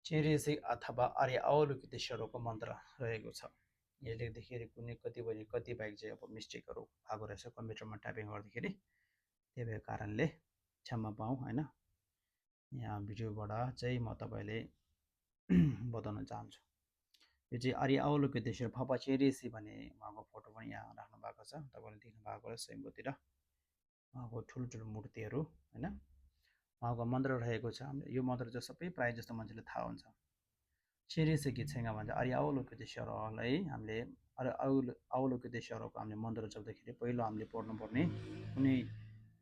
चेरेसी अथवा आर्य अवलोकितेश्वरको मन्त्र रहेको छ। यो लेख्दाखेरि कुनै कतिपय चाहिँ अब मिस्टेकहरू भएको रहेछ कम्प्युटरमा टाइपिङ गर्दाखेरि, त्यही भएको कारणले क्षमा पाऊँ हैन। यहाँ भिडियोबाट चाहिँ म तपाईँले बताउन चाहन्छु। यो चाहिँ आर्य अवलोकितेश्वर फपा चेरेसी भन्ने उहाँको फोटो पनि यहाँ राख्नु भएको छ, तपाईँले देख्नु भएको छ स्वयम्भूतिर उहाँको ठुल्ठुलो मूर्तिहरू हैन। उहाँको मन्त्र रहेको छ। यो मन्त्र चाहिँ सबै प्रायः जस्तो मान्छेले थाहा हुन्छ। चेरेसी छेङ्गा भन्छ आर्य अवलोकितेश्वरलाई हामीले अवलोकितेश्वरको हामीले मन्त्र जप्दाखेरि पहिलो हामीले पढ्नुपर्ने कुनै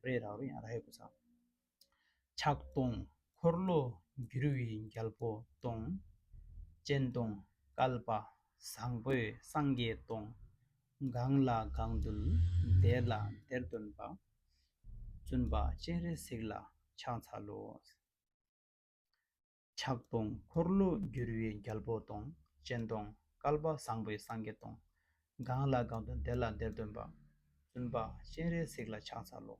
प्रेयरहरू यहाँ रहेको छ। छाक्तोङ खोर्लो गिरुवी ग्याल्पो तोङ चेन्तोङ काल्पा साङ्पे साङ्गे तोङ गाङला गाङदुल देला देर्दुन्पा जुन्पा चेरे सिग्ला छाछालो छाक्तोङ खोर्लो गिरुवी ग्याल्पो तोङ चेन्तोङ काल्पा साङ्पे साङ्गे तोङ गाङला गाउँदुल देला देर्दुन्पा जुन्पा चेरे सिग्ला छाछालो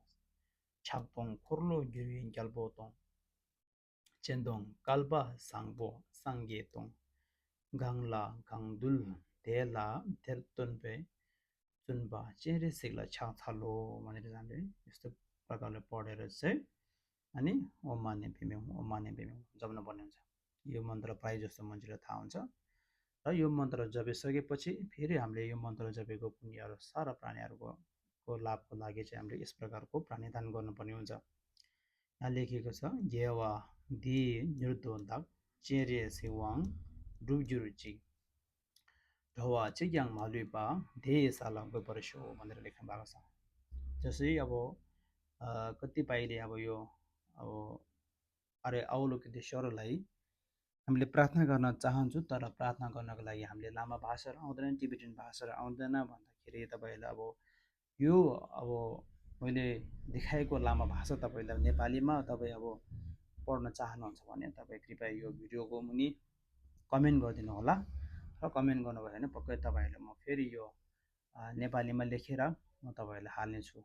छाक्तोङ खोर्लो गिरुवी ग्याल्पो तोङ चेन्तोङ काल्पा साङ्पो साङ्गे तोङ गाङला गाङदुल देला देर्दुन्पे जुन्पा चेरे सिग्ला छाछालो भनेर हामीले यस्तो प्रकारले पढेर चाहिँ अनि ओम माने भीम्याङ ओम माने भीम्याङ जप्नु पर्ने हुन्छ। यो मन्त्र प्रायः जस्तो मान्छेलाई थाहा हुन्छ र यो मन्त्र जपिसकेपछि फेरि हामीले यो मन्त्र जपेको पुण्यहरू सारा प्राणीहरूको लाभको लागि चाहिँ हामीले यस प्रकारको प्राणीदान गर्नुपर्ने हुन्छ। यहाँ लेखिएको छ येवा दि निर्दोन्दाक चेरे सिवाङ रुजुरुची ढवा चिग्याङ मालुपा धे साला गोबरसो भनेर लेख्नु भएको छ। जसै अब कतिपयले अब यो अब आर्य अवलोकितेश्वरलाई हामीले प्रार्थना गर्न चाहन्छु, तर प्रार्थना गर्नको लागि हामीले लामा भाषाहरू आउँदैन, टिबेटन भाषाहरू आउँदैन भन्दाखेरि तपाईँलाई अब यो अब मैले देखाएको लामा भाषा तपाईँलाई नेपालीमा तपाईँ अब पढ्न चाहनुहुन्छ भने तपाईँ कृपया यो भिडियोको मुनि कमेन्ट गरिदिनु होला र कमेन्ट गर्नुभयो भने पक्कै तपाईँहरूले म फेरि यो नेपालीमा लेखेर म तपाईँहरूलाई हाल्नेछु।